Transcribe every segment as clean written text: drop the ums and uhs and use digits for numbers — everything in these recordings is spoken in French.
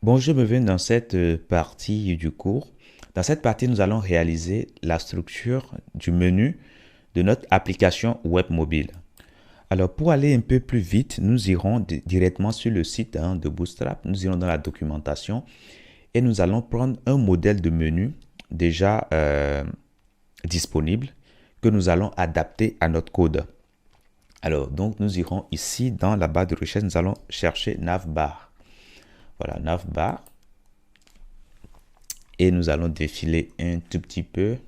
Bonjour, bienvenue dans cette partie du cours. Dans cette partie, nous allons réaliser la structure du menu de notre application web mobile. Alors, pour aller un peu plus vite, nous irons directement sur le site de Bootstrap. Nous irons dans la documentation et nous allons prendre un modèle de menu déjà disponible que nous allons adapter à notre code. Alors, donc, nous irons ici dans la barre de recherche, nous allons chercher navbar. Voilà, navbar. Et nous allons défiler un tout petit peu.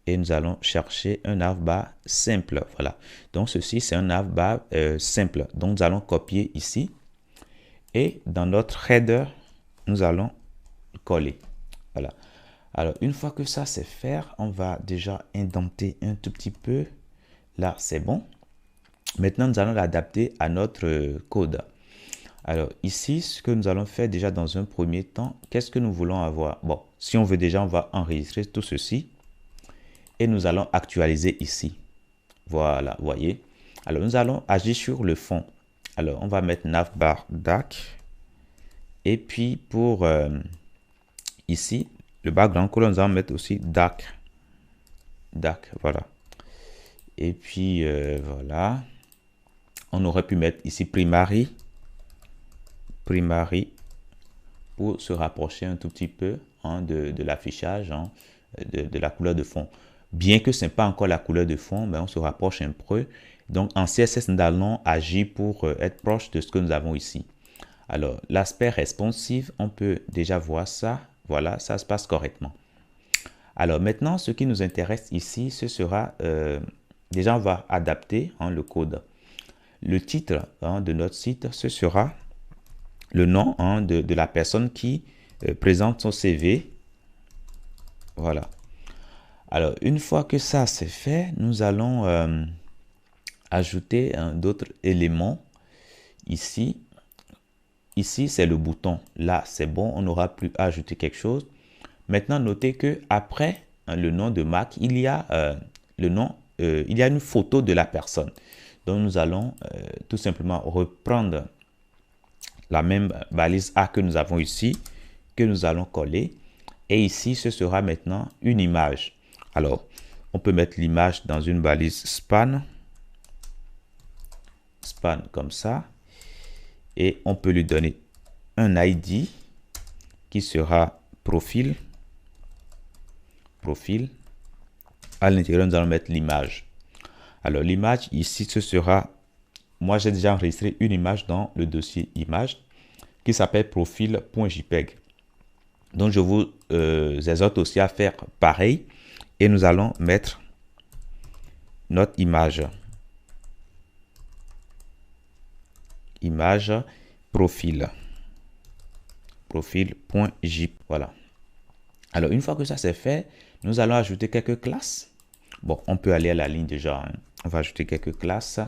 Et nous allons chercher un navbar simple. Voilà. Donc, ceci, c'est un navbar simple. Donc, nous allons copier ici. Et dans notre header, nous allons coller. Voilà. Alors, une fois que ça c'est fait, on va déjà indenter un tout petit peu. Là, c'est bon. Maintenant, nous allons l'adapter à notre code. Alors ici, ce que nous allons faire déjà dans un premier temps, qu'est-ce que nous voulons avoir? Bon, si on veut déjà, on va enregistrer tout ceci et nous allons actualiser ici. Voilà, vous voyez. Alors nous allons agir sur le fond. Alors on va mettre navbar dark et puis pour ici, le background color, nous allons mettre aussi dark. Dark, voilà. Et puis voilà. On aurait pu mettre ici primary pour se rapprocher un tout petit peu de l'affichage, de la couleur de fond. Bien que ce n'est pas encore la couleur de fond, mais on se rapproche un peu. Donc en CSS, nous allons agir pour être proche de ce que nous avons ici. Alors l'aspect responsive, on peut déjà voir ça. Voilà, ça se passe correctement. Alors maintenant, ce qui nous intéresse ici, ce sera, déjà on va adapter le code. Le titre de notre site, ce sera le nom de la personne qui présente son CV. Voilà. Alors, une fois que ça c'est fait, nous allons ajouter d'autres éléments. Ici, c'est le bouton. Là, c'est bon, on n'aura plus à ajouter quelque chose. Maintenant, notez que après le nom de Mac, il y a il y a une photo de la personne. Donc, nous allons tout simplement reprendre la même balise A que nous avons ici, que nous allons coller. Et ici, ce sera maintenant une image. Alors, on peut mettre l'image dans une balise span. Span comme ça. Et on peut lui donner un ID qui sera profil. Profil. À l'intérieur, nous allons mettre l'image. Alors, l'image ici, ce sera... Moi, j'ai déjà enregistré une image dans le dossier image qui s'appelle profil.jpeg. Donc, je vous exhorte aussi à faire pareil. Et nous allons mettre notre image. Image profil. Profil.jpeg. Voilà. Alors, une fois que ça c'est fait, nous allons ajouter quelques classes. Bon, on peut aller à la ligne déjà. On va ajouter quelques classes.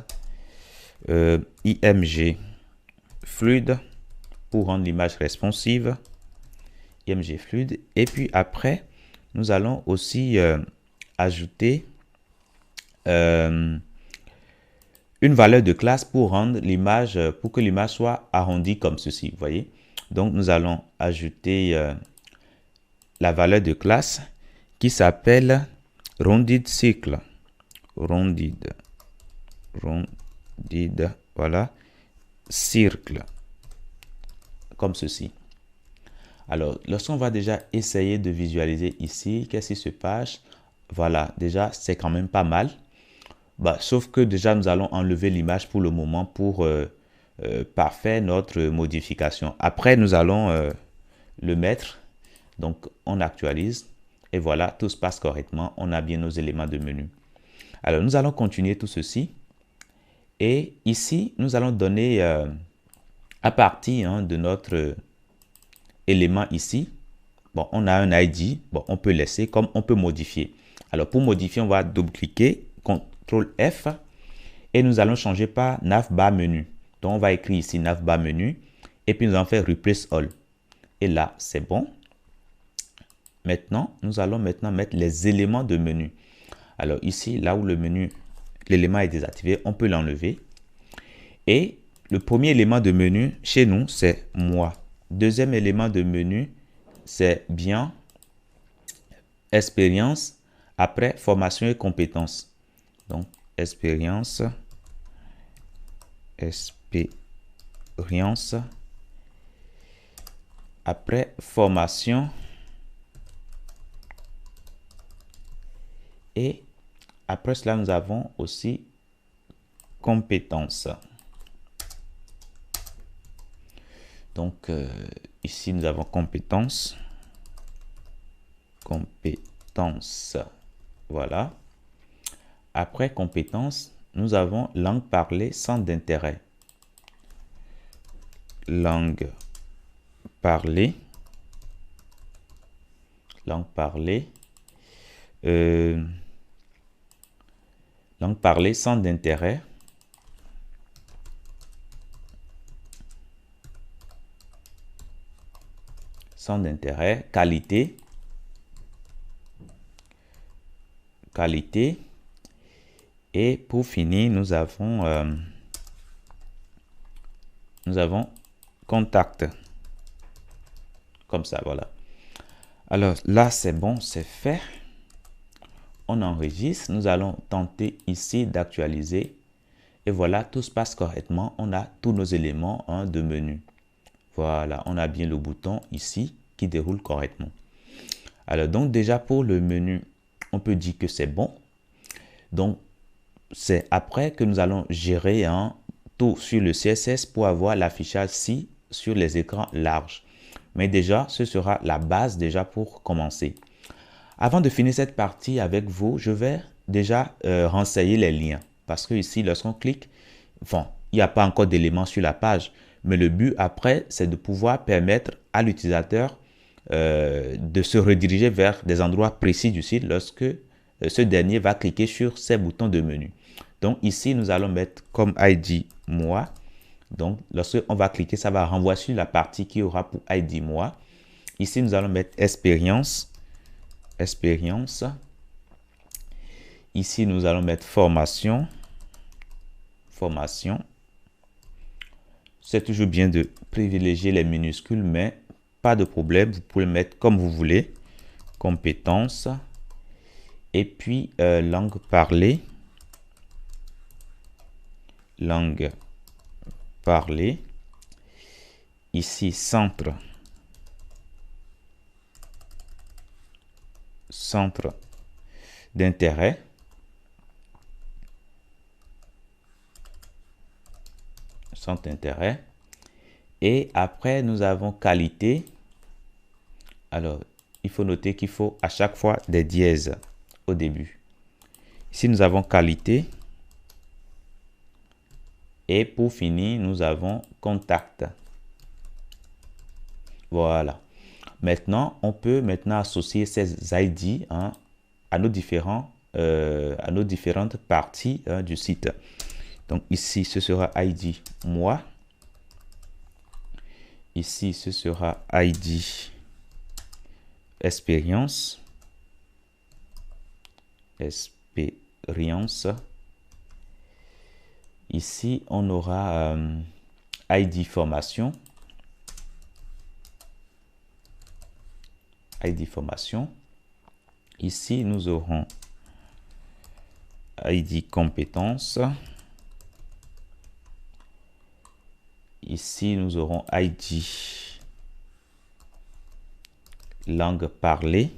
IMG fluide pour rendre l'image responsive. IMG fluide. Et puis après, nous allons aussi ajouter une valeur de classe pour rendre l'image, pour que l'image soit arrondie comme ceci. Vous voyez? Donc, nous allons ajouter la valeur de classe qui s'appelle rounded circle. Rounded, voilà, cercle, comme ceci. Alors, lorsqu'on va déjà essayer de visualiser ici, qu'est-ce qui se passe? Voilà, déjà, c'est quand même pas mal. Bah, sauf que déjà, nous allons enlever l'image pour le moment pour parfaire notre modification. Après, nous allons le mettre. Donc, on actualise. Et voilà, tout se passe correctement. On a bien nos éléments de menu. Alors, nous allons continuer tout ceci. Et ici, nous allons donner à partir de notre élément ici. Bon, on a un ID. Bon, on peut laisser comme on peut modifier. Alors, pour modifier, on va double-cliquer, CTRL F. Et nous allons changer par navbar menu. Donc, on va écrire ici navbar menu. Et puis, nous allons faire replace all. Et là, c'est bon. Maintenant, nous allons maintenant mettre les éléments de menu. Alors ici, là où le menu, l'élément est désactivé, on peut l'enlever. Et le premier élément de menu chez nous, c'est moi. Deuxième élément de menu, c'est bien expérience. Après, formation et compétences. Donc, expérience. Après, formation. Et après cela, nous avons aussi compétences. Donc, ici, nous avons compétences. Compétences. Voilà. Après compétences, nous avons langue parlée, centre d'intérêt. Langue parlée. Langue parlée. Langue parlée, centre d'intérêt. Centre d'intérêt, qualité. Qualité. Et pour finir, nous avons contact. Comme ça, voilà. Alors là, c'est bon, c'est fait. On enregistre. Nous allons tenter ici d'actualiser. Et voilà, tout se passe correctement. On a tous nos éléments de menu. Voilà, on a bien le bouton ici qui déroule correctement. Alors, donc déjà pour le menu, on peut dire que c'est bon. Donc, c'est après que nous allons gérer tout sur le CSS pour avoir l'affichage ci sur les écrans larges. Mais déjà, ce sera la base déjà pour commencer. Avant de finir cette partie avec vous, je vais déjà renseigner les liens. Parce que ici, lorsqu'on clique, bon, il n'y a pas encore d'éléments sur la page. Mais le but après, c'est de pouvoir permettre à l'utilisateur de se rediriger vers des endroits précis du site lorsque ce dernier va cliquer sur ces boutons de menu. Donc ici, nous allons mettre comme ID moi. Donc lorsque on va cliquer, ça va renvoyer sur la partie qui aura pour ID moi. Ici, nous allons mettre expérience. Expérience. Ici, nous allons mettre formation. Formation. C'est toujours bien de privilégier les minuscules, mais pas de problème. Vous pouvez le mettre comme vous voulez. Compétences. Et puis, langue parlée. Langue parlée. Ici, centre. Centre d'intérêt. Centre d'intérêt. Et après, nous avons qualité. Alors, il faut noter qu'il faut à chaque fois des dièses au début. Ici, nous avons qualité. Et pour finir, nous avons contact. Voilà. Maintenant, on peut associer ces ID à nos différentes parties du site. Donc ici, ce sera ID moi. Ici, ce sera ID expérience. Expérience. Ici, on aura ID formation. ID formation. Ici, nous aurons ID compétences. Ici, nous aurons ID langue parlée.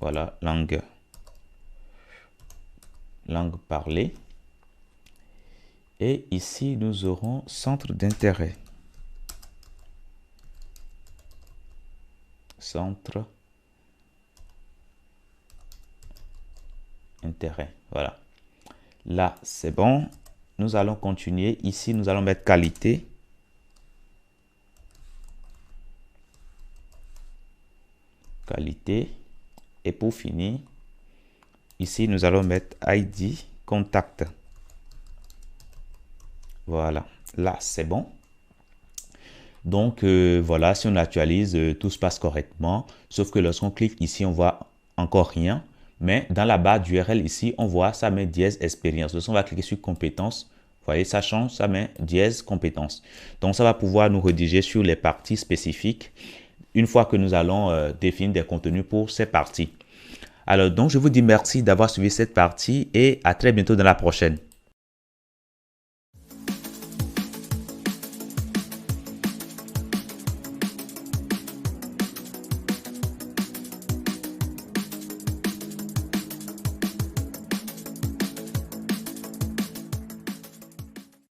Voilà, langue parlée. Et ici, nous aurons centre d'intérêt. Centre intérêt. Voilà. Là, c'est bon. Nous allons continuer. Ici, nous allons mettre qualité. Qualité. Et pour finir, ici, nous allons mettre ID contact. Voilà. Là, c'est bon. Donc, voilà, si on actualise, tout se passe correctement. Sauf que lorsqu'on clique ici, on voit encore rien. Mais dans la barre d'URL ici, on voit ça met dièse expérience. Donc, on va cliquer sur compétences. Vous voyez, ça change, ça met dièse compétences. Donc, ça va pouvoir nous rediriger sur les parties spécifiques une fois que nous allons définir des contenus pour ces parties. Alors, donc, je vous dis merci d'avoir suivi cette partie et à très bientôt dans la prochaine.